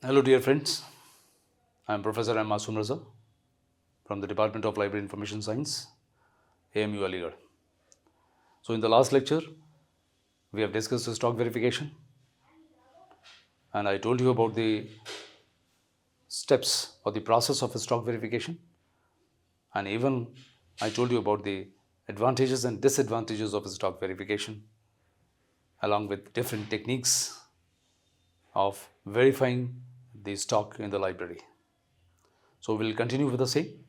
Hello dear friends, I am Professor M. Masoom Raza from the Department of Library Information Science, AMU Aligarh. So in the last lecture, we have discussed the stock verification and I told you about the steps or the process of a stock verification, and even I told you about the advantages and disadvantages of a stock verification along with different techniques of verifying the stock in the library. So we'll continue with the same.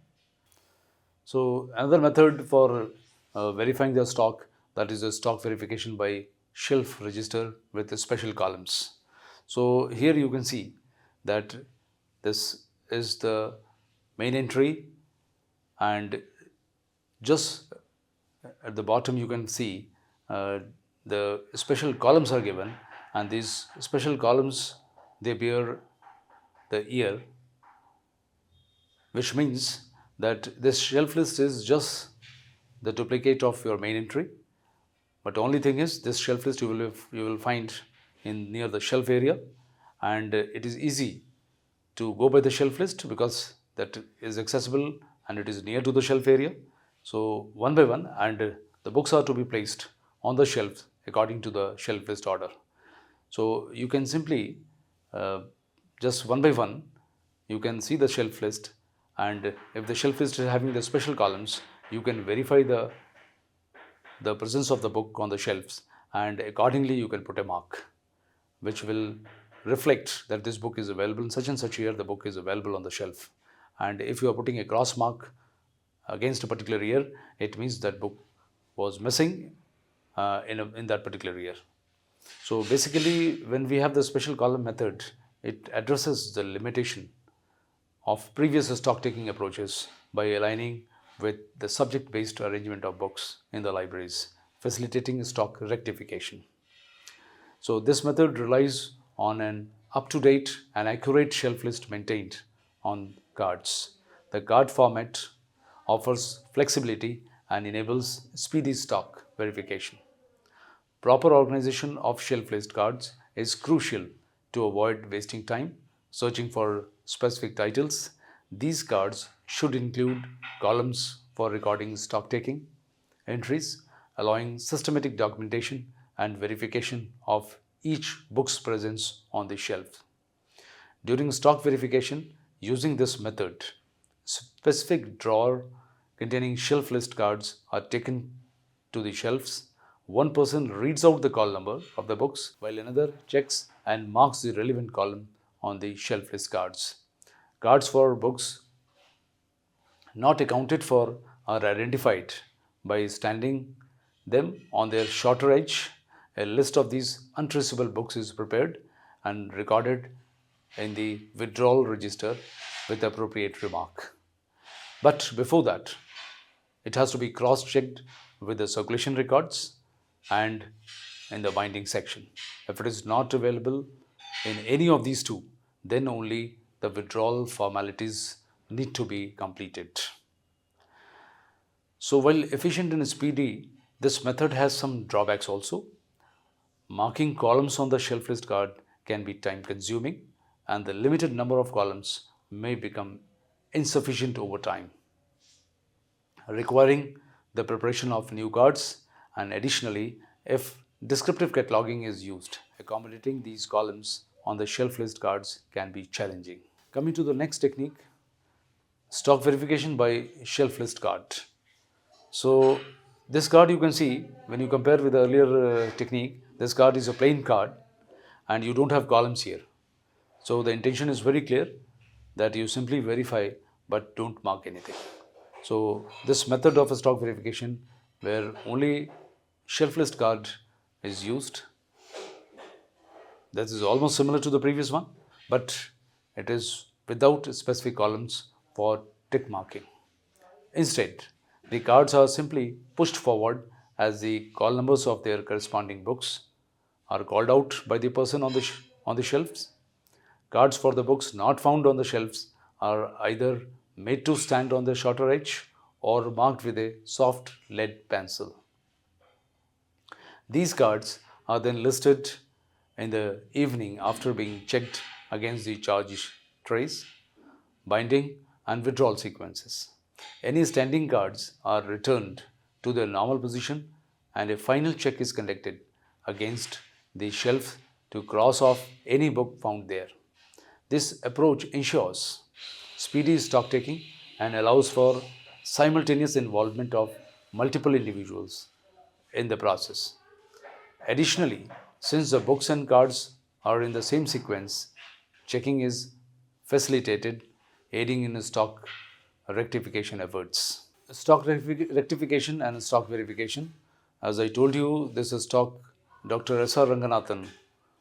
So another method for verifying the stock, that is a stock verification by shelf register with the special columns. So here you can see that this is the main entry, and just at the bottom you can see the special columns are given, and these special columns, they bear the year, which means that this shelf list is just the duplicate of your main entry. But the only thing is, this shelf list you will find in near the shelf area, and it is easy to go by the shelf list because that is accessible and it is near to the shelf area. So one by one, and the books are to be placed on the shelf according to the shelf list order. So you can simply just one by one you can see the shelf list, and if the shelf list is having the special columns, you can verify the presence of the book on the shelves, and accordingly you can put a mark which will reflect that this book is available in such and such year, the book is available on the shelf. And if you are putting a cross mark against a particular year, it means that book was missing in that particular year. So basically, when we have the special column method, it addresses the limitation of previous stock taking approaches by aligning with the subject based arrangement of books in the libraries, facilitating stock rectification. So this method relies on an up-to-date and accurate shelf list maintained on cards. The card format offers flexibility and enables speedy stock verification. Proper organization of shelf list cards is crucial to avoid wasting time searching for specific titles. These cards should include columns for recording stock taking entries, allowing systematic documentation and verification of each book's presence on the shelf. During stock verification, using this method, specific drawer containing shelf list cards are taken to the shelves. One person reads out the call number of the books while another checks and marks the relevant column on the shelf list cards. Cards for books not accounted for are identified by standing them on their shorter edge. A list of these untraceable books is prepared and recorded in the withdrawal register with appropriate remark. But before that, it has to be cross-checked with the circulation records and in the binding section. If it is not available in any of these two, then only the withdrawal formalities need to be completed. So while efficient and speedy, this method has some drawbacks also. Marking columns on the shelf list card can be time consuming, and the limited number of columns may become insufficient over time, requiring the preparation of new cards. And additionally, if descriptive cataloging is used, accommodating these columns on the shelf list cards can be challenging. Coming to the next technique, stock verification by shelf list card. So this card, you can see when you compare with the earlier technique, this card is a plain card and you don't have columns here. So the intention is very clear that you simply verify but don't mark anything. So this method of a stock verification where only shelf list card is used, that is almost similar to the previous one, but it is without specific columns for tick marking. Instead, the cards are simply pushed forward as the call numbers of their corresponding books are called out by the person on the shelves. Cards for the books not found on the shelves are either made to stand on the shorter edge or marked with a soft lead pencil. These cards are then listed in the evening after being checked against the charge trays, binding, and withdrawal sequences. Any standing cards are returned to their normal position and a final check is conducted against the shelf to cross off any book found there. This approach ensures speedy stock taking and allows for simultaneous involvement of multiple individuals in the process. Additionally, since the books and cards are in the same sequence, checking is facilitated, aiding in stock rectification efforts. Stock rectification and stock verification. As I told you, this is stock. Dr. S.R. Ranganathan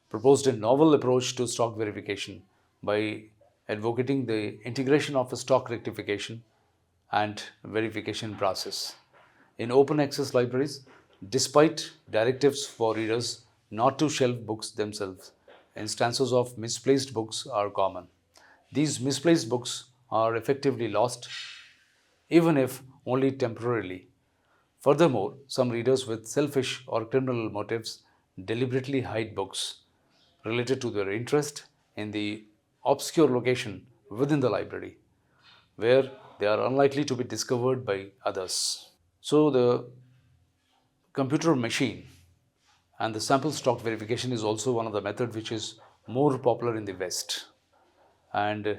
proposed a novel approach to stock verification by advocating the integration of a stock rectification and verification process. In open access libraries, despite directives for readers not to shelve books themselves, instances of misplaced books are common. These misplaced books are effectively lost, even if only temporarily. Furthermore, some readers with selfish or criminal motives deliberately hide books related to their interest in the obscure location within the library, where they are unlikely to be discovered by others. So, the computer machine and the sample stock verification is also one of the methods which is more popular in the West, and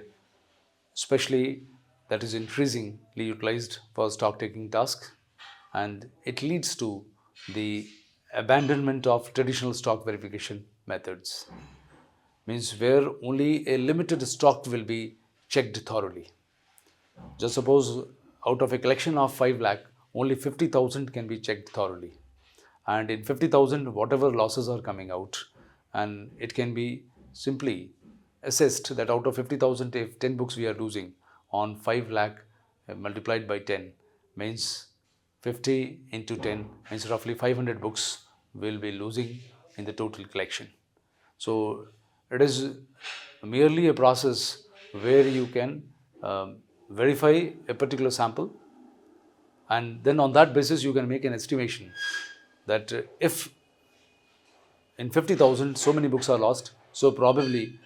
especially that is increasingly utilized for stock taking tasks, and it leads to the abandonment of traditional stock verification methods, means where only a limited stock will be checked thoroughly. Just suppose out of a collection of 5 lakh, only 50,000 can be checked thoroughly. And in 50,000, whatever losses are coming out, and it can be simply assessed that out of 50,000, if 10 books we are losing on 5 lakh multiplied by 10 means 50 into 10 means roughly 500 books will be losing in the total collection. So it is merely a process where you can verify a particular sample, and then on that basis you can make an estimation that if in 50,000 so many books are lost, so probably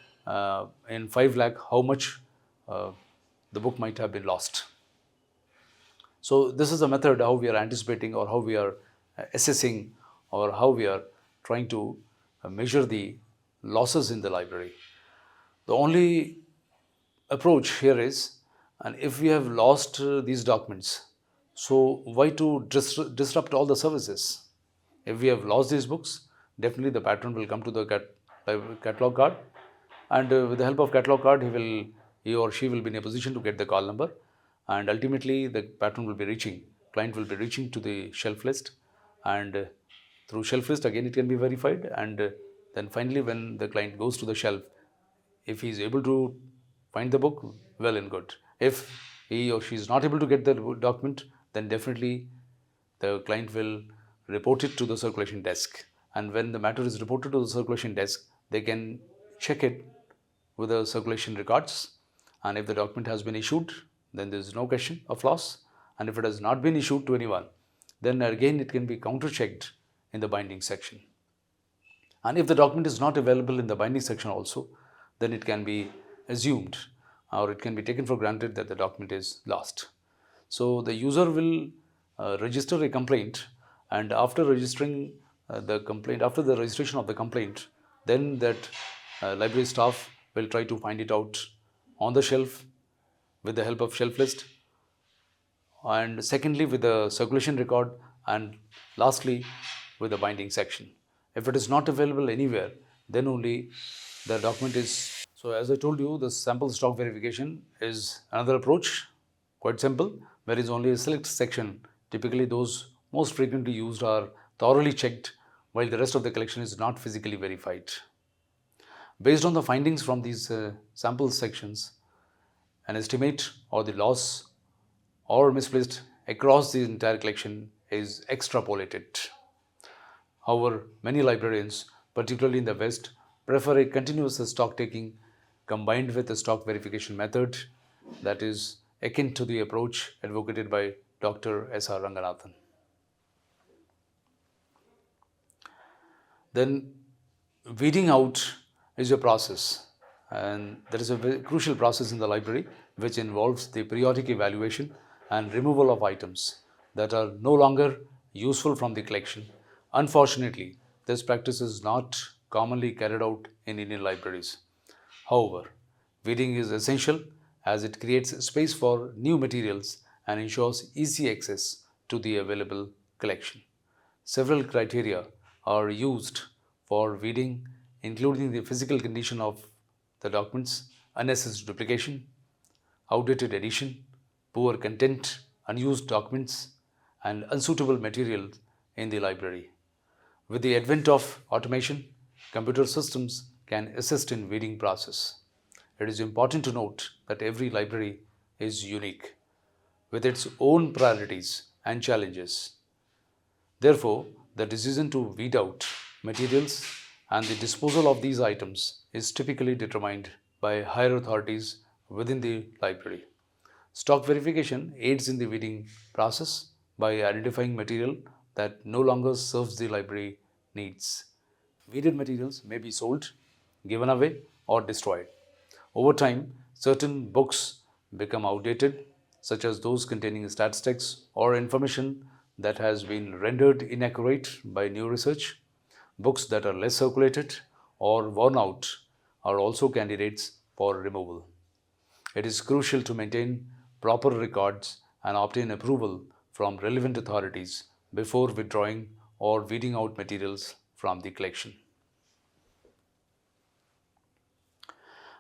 in 5 lakh how much the book might have been lost. So this is a method how we are anticipating or how we are assessing or how we are trying to measure the losses in the library. The only approach here is, and if we have lost these documents, so why to disrupt all the services? If we have lost these books, definitely the patron will come to the catalog card, and with the help of catalog card, he or she will be in a position to get the call number, and ultimately the patron will be reaching, client will be reaching to the shelf list, and through shelf list again it can be verified, and then finally when the client goes to the shelf, if he is able to find the book, well and good. If he or she is not able to get the document, then definitely the client will report it to the circulation desk. And when the matter is reported to the circulation desk, they can check it with the circulation records. And if the document has been issued, then there is no question of loss. And if it has not been issued to anyone, then again it can be counter-checked in the binding section. And if the document is not available in the binding section also, then it can be assumed or it can be taken for granted that the document is lost. So the user will register a complaint, and after registering the complaint, after the registration of the complaint, then that library staff will try to find it out on the shelf with the help of shelf list, and secondly with the circulation record, and lastly with the binding section. If it is not available anywhere, then only the document is. So as I told you, the sample stock verification is another approach, quite simple, where is only a select section, typically those most frequently used, are thoroughly checked, while the rest of the collection is not physically verified. Based on the findings from these sample sections, an estimate or the loss or misplaced across the entire collection is extrapolated. However, many librarians, particularly in the West, prefer a continuous stock taking combined with a stock verification method that is akin to the approach advocated by Dr. S.R. Ranganathan. Then weeding out is a process, And there is a very crucial process in the library which involves the periodic evaluation and removal of items that are no longer useful from the collection. Unfortunately, this practice is not commonly carried out in Indian libraries. However, weeding is essential as it creates space for new materials and ensures easy access to the available collection. Several criteria are used for weeding, including the physical condition of the documents, unnecessary duplication, outdated edition, poor content, unused documents, and unsuitable materials in the library. With the advent of automation, computer systems can assist in weeding process. It is important to note that every library is unique with its own priorities and challenges. Therefore, the decision to weed out materials and the disposal of these items is typically determined by higher authorities within the library. Stock verification aids in the weeding process by identifying material that no longer serves the library needs. Weeded materials may be sold, given away, or destroyed. Over time, certain books become outdated, such as those containing statistics or information that has been rendered inaccurate by new research. Books that are less circulated or worn out are also candidates for removal. It is crucial to maintain proper records and obtain approval from relevant authorities before withdrawing or weeding out materials from the collection.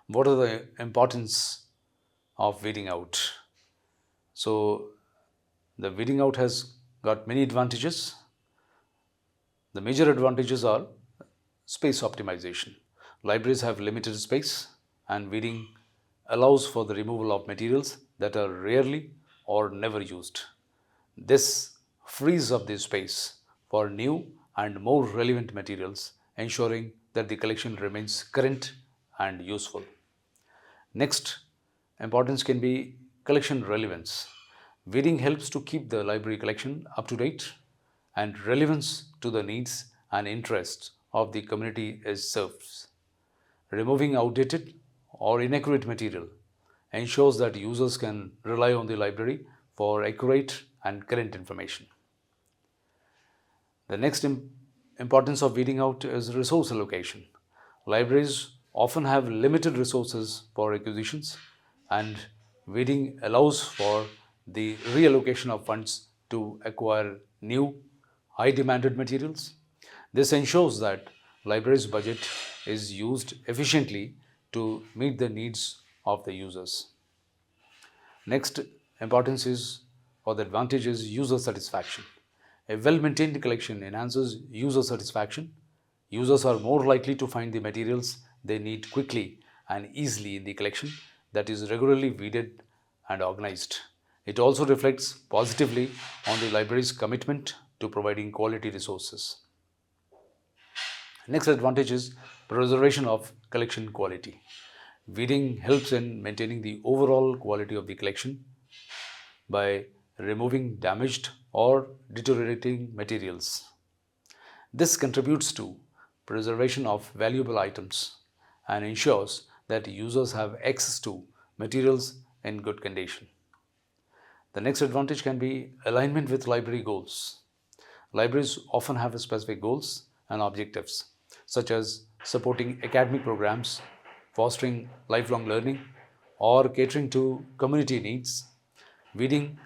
What are the importance of weeding out? So, the weeding out has got many advantages. The major advantages are space optimization. Libraries have limited space, and weeding allows for the removal of materials that are rarely or never used. This frees up the space for new and more relevant materials, ensuring that the collection remains current and useful. Next, importance can be collection relevance. Weeding helps to keep the library collection up to date and relevance to the needs and interests of the community it serves. Removing outdated or inaccurate material ensures that users can rely on the library for accurate and current information. The next importance of weeding out is resource allocation. Libraries often have limited resources for acquisitions, and weeding allows for the reallocation of funds to acquire new, high demanded materials. This ensures that libraries' budget is used efficiently to meet the needs of the users. Next importance is, or the advantage is, user satisfaction. A well-maintained collection enhances user satisfaction. Users are more likely to find the materials they need quickly and easily in the collection that is regularly weeded and organized. It also reflects positively on the library's commitment to providing quality resources. Next advantage is preservation of collection quality. Weeding helps in maintaining the overall quality of the collection by removing damaged or deteriorating materials. This contributes to preservation of valuable items and ensures that users have access to materials in good condition. The next advantage can be alignment with library goals. Libraries often have specific goals and objectives, such as supporting academic programs, fostering lifelong learning, or catering to community needs. Weeding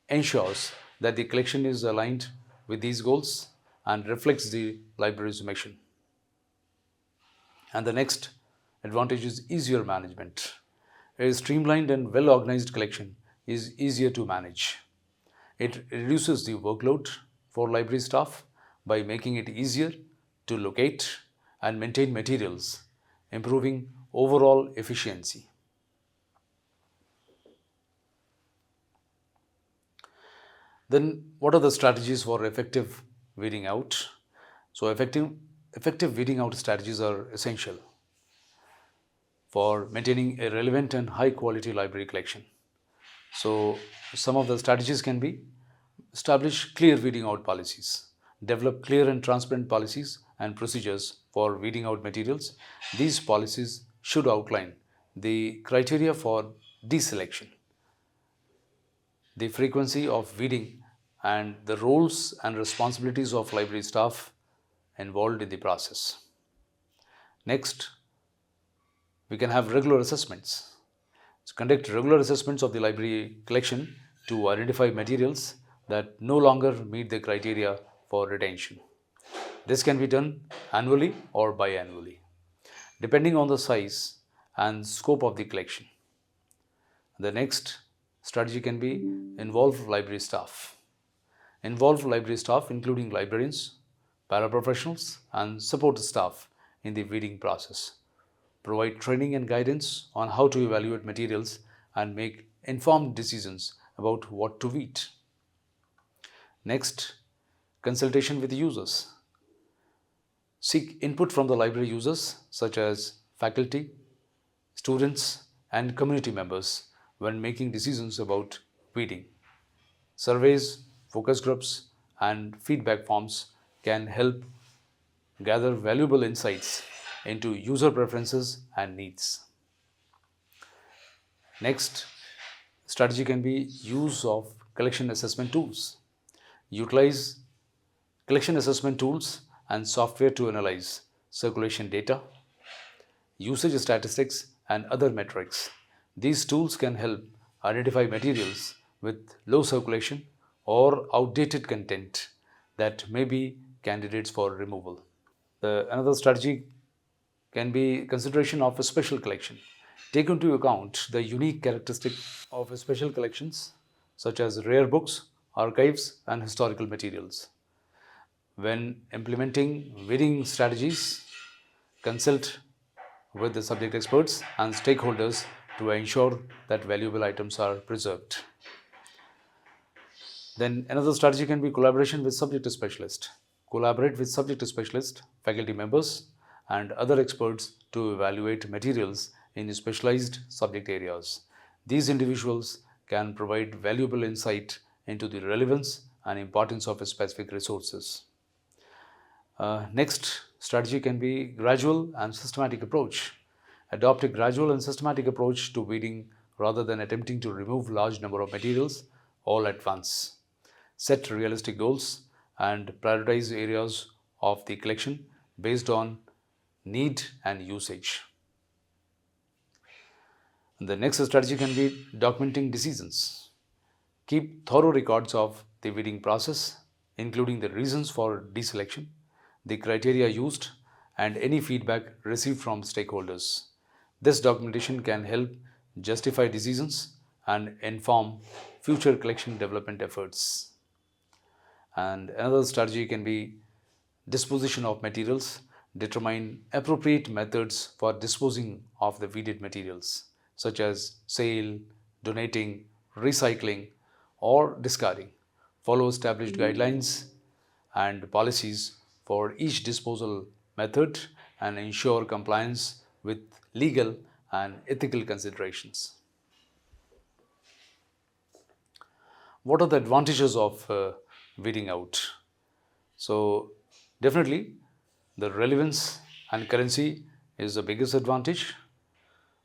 ensures that the collection is aligned with these goals and reflects the library's mission. And the next advantage is easier management. A streamlined and well organized collection is easier to manage. It reduces the workload for library staff by making it easier to locate and maintain materials, improving overall efficiency. Then, what are the strategies for effective weeding out? So, effective weeding out strategies are essential for maintaining a relevant and high quality library collection. So, some of the strategies can be: establish clear weeding out policies, develop clear and transparent policies and procedures for weeding out materials. These policies should outline the criteria for deselection, the frequency of weeding, and the roles and responsibilities of library staff involved in the process. Next, we can have regular assessments. So conduct regular assessments of the library collection to identify materials that no longer meet the criteria for retention. This can be done annually or biannually, depending on the size and scope of the collection. The next strategy can be involve library staff. Involve library staff, including librarians, paraprofessionals, and support staff in the weeding process. Provide training and guidance on how to evaluate materials and make informed decisions about what to weed. Next, consultation with users. Seek input from the library users such as faculty, students, and community members when making decisions about weeding. Surveys, focus groups, and feedback forms can help gather valuable insights into user preferences and needs. Next strategy can be use of collection assessment tools. Utilize collection assessment tools and software to analyze circulation data, usage statistics, and other metrics. These tools can help identify materials with low circulation or outdated content that may be candidates for removal. Another strategy can be consideration of a special collection. Take into account the unique characteristic of special collections such as rare books, archives, and historical materials. When implementing weeding strategies, consult with the subject experts and stakeholders to ensure that valuable items are preserved. Then another strategy can be collaboration with subject specialists. Collaborate with subject specialists, faculty members, and other experts to evaluate materials in specialized subject areas. These individuals can provide valuable insight into the relevance and importance of specific resources. Next strategy can be gradual and systematic approach. Adopt a gradual and systematic approach to weeding rather than attempting to remove large number of materials all at once. Set realistic goals and prioritize areas of the collection based on need and usage. The next strategy can be documenting decisions. Keep thorough records of the weeding process, including the reasons for deselection, the criteria used, and any feedback received from stakeholders. This documentation can help justify decisions and inform future collection development efforts. And another strategy can be disposition of materials. Determine appropriate methods for disposing of the weeded materials, such as sale, donating, recycling, or discarding. Follow established guidelines and policies for each disposal method and ensure compliance with legal and ethical considerations. What are the advantages of weeding out? So, definitely the relevance and currency is the biggest advantage,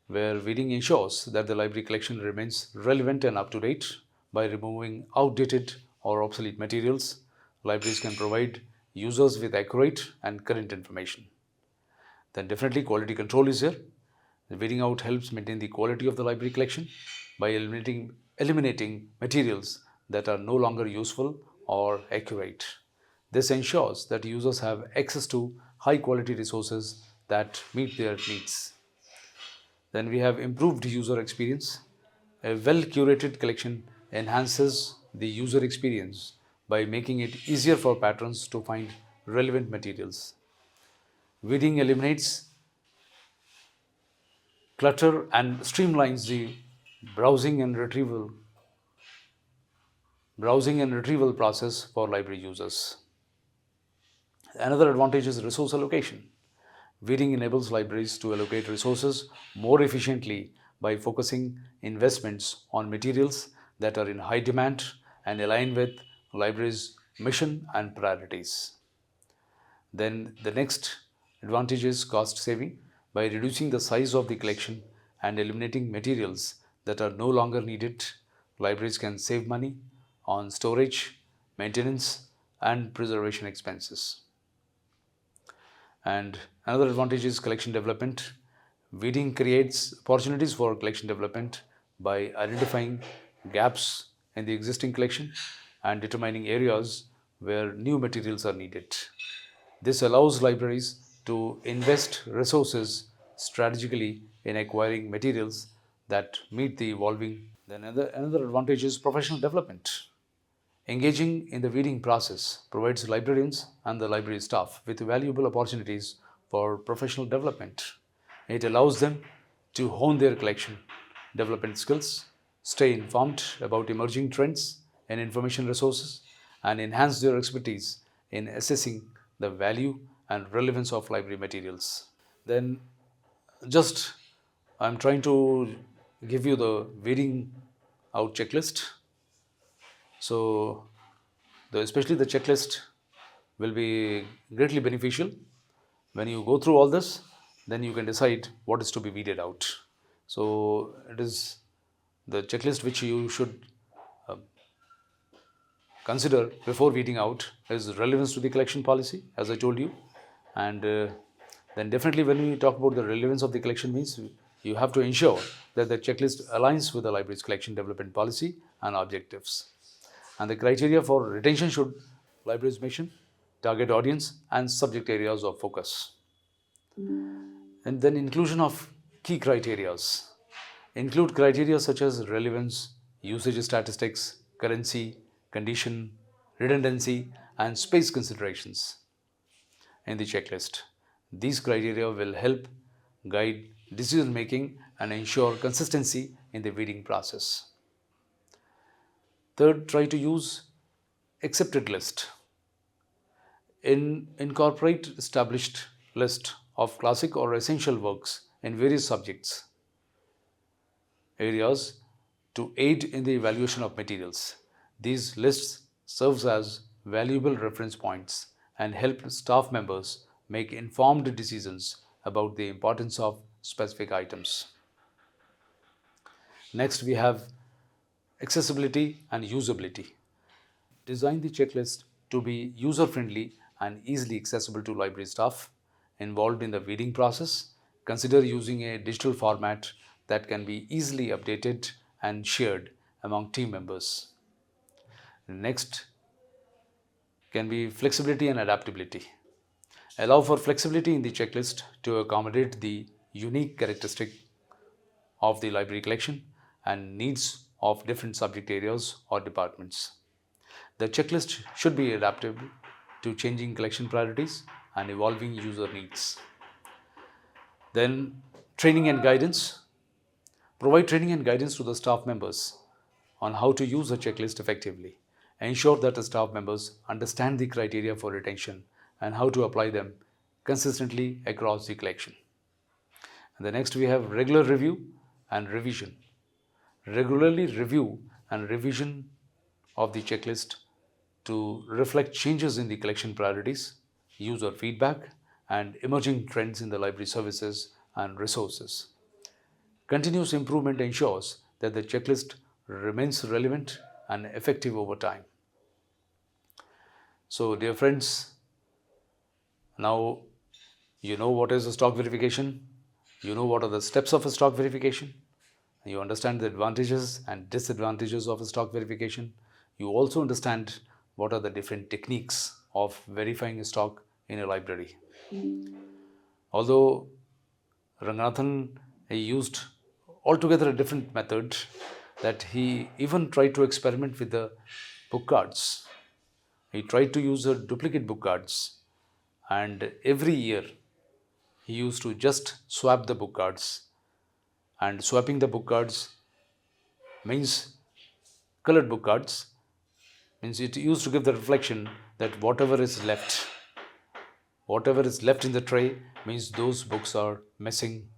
where weeding ensures that the library collection remains relevant and up to date. By removing outdated or obsolete materials, libraries can provide users with accurate and current information. Then definitely quality control is here. The weeding out helps maintain the quality of the library collection by eliminating materials that are no longer useful or accurate. This ensures that users have access to high quality resources that meet their needs. Then we have improved user experience. A well curated collection enhances the user experience by making it easier for patrons to find relevant materials. Weeding eliminates clutter and streamlines the browsing and retrieval process for library users. Another advantage is resource allocation. Weeding enables libraries to allocate resources more efficiently by focusing investments on materials that are in high demand and align with libraries' mission and priorities. Then the next advantage is cost saving. By reducing the size of the collection and eliminating materials that are no longer needed, libraries can save money on storage, maintenance, and preservation expenses. And another advantage is collection development. Weeding creates opportunities for collection development by identifying gaps in the existing collection and determining areas where new materials are needed. This allows libraries to invest resources strategically in acquiring materials that meet the evolving. Then another advantage is professional development. Engaging in the weeding process provides librarians and the library staff with valuable opportunities for professional development. It allows them to hone their collection development skills, stay informed about emerging trends and information resources, and enhance their expertise in assessing the value and relevance of library materials. Then, just I'm trying to give you the weeding out checklist. So, especially the checklist will be greatly beneficial. When you go through all this, then you can decide what is to be weeded out. So, it is the checklist which you should consider before weeding out is relevance to the collection policy, as I told you. And then definitely when we talk about the relevance of the collection means you have to ensure that the checklist aligns with the library's collection development policy and objectives. And the criteria for retention should library's mission, target audience, and subject areas of focus. And then inclusion of key criterias. Include criteria such as relevance, usage statistics, currency, condition, redundancy, and space considerations in the checklist. These criteria will help guide decision making and ensure consistency in the weeding process. Third, try to use accepted list. Incorporate established list of classic or essential works in various subjects areas to aid in the evaluation of materials. These lists serve as valuable reference points and help staff members make informed decisions about the importance of specific items. Next, we have accessibility and usability. Design the checklist to be user-friendly and easily accessible to library staff involved in the weeding process. Consider using a digital format that can be easily updated and shared among team members. Next can be flexibility and adaptability. Allow for flexibility in the checklist to accommodate the unique characteristic of the library collection and needs of different subject areas or departments. The checklist should be adaptable to changing collection priorities and evolving user needs. Then, training and guidance. Provide training and guidance to the staff members on how to use the checklist effectively. Ensure that the staff members understand the criteria for retention and how to apply them consistently across the collection. And the next we have regular review and revision. Regularly review and revision of the checklist to reflect changes in the collection priorities, user feedback, and emerging trends in the library services and resources. Continuous improvement ensures that the checklist remains relevant and effective over time. So, dear friends, now you know what is a stock verification, you know what are the steps of a stock verification, you understand the advantages and disadvantages of a stock verification, you also understand what are the different techniques of verifying a stock in a library. Although Ranganathan used altogether a different method, that he even tried to experiment with the book cards. He tried to use a duplicate book cards, and every year he used to just swap the book cards, and swapping the book cards means colored book cards means it used to give the reflection that whatever is left in the tray means those books are missing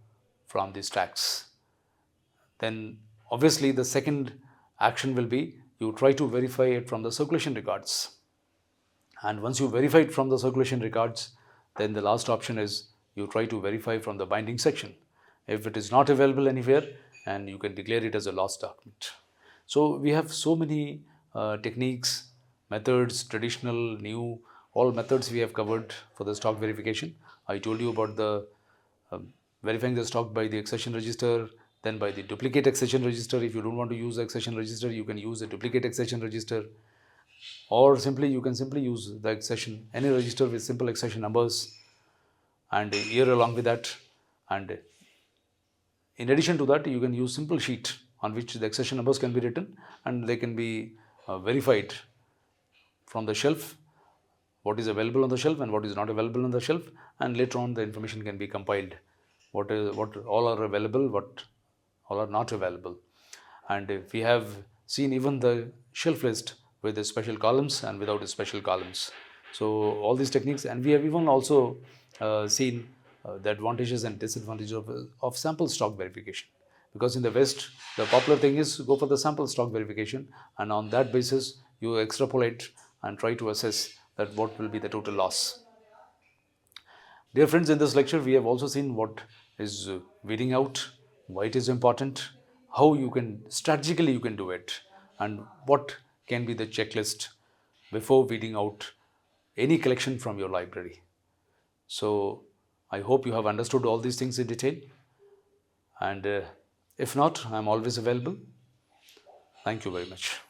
from the stacks. Then obviously the second action will be you try to verify it from the circulation records. And once you verify it from the circulation records, then the last option is you try to verify from the binding section. If it is not available anywhere, and you can declare it as a lost document. So we have so many techniques, methods, traditional, new, all methods we have covered for the stock verification. I told you about the verifying the stock by the accession register, then by the duplicate accession register. If you don't want to use the accession register, you can use the duplicate accession register, or simply you can simply use the accession, any register with simple accession numbers and a year along with that. And in addition to that, you can use simple sheet on which the accession numbers can be written, and they can be verified from the shelf, what is available on the shelf and what is not available on the shelf, and later on the information can be compiled, what all are available, what all are not available. And we have seen even the shelf list with the special columns and without the special columns. So all these techniques, and we have even also seen the advantages and disadvantages of sample stock verification, because in the West the popular thing is go for the sample stock verification, and on that basis you extrapolate and try to assess that what will be the total loss. Dear friends, in this lecture we have also seen what is weeding out, why it is important, how you can strategically you can do it, and what can be the checklist before weeding out any collection from your library. So I hope you have understood all these things in detail, and if not, I am always available. Thank you very much.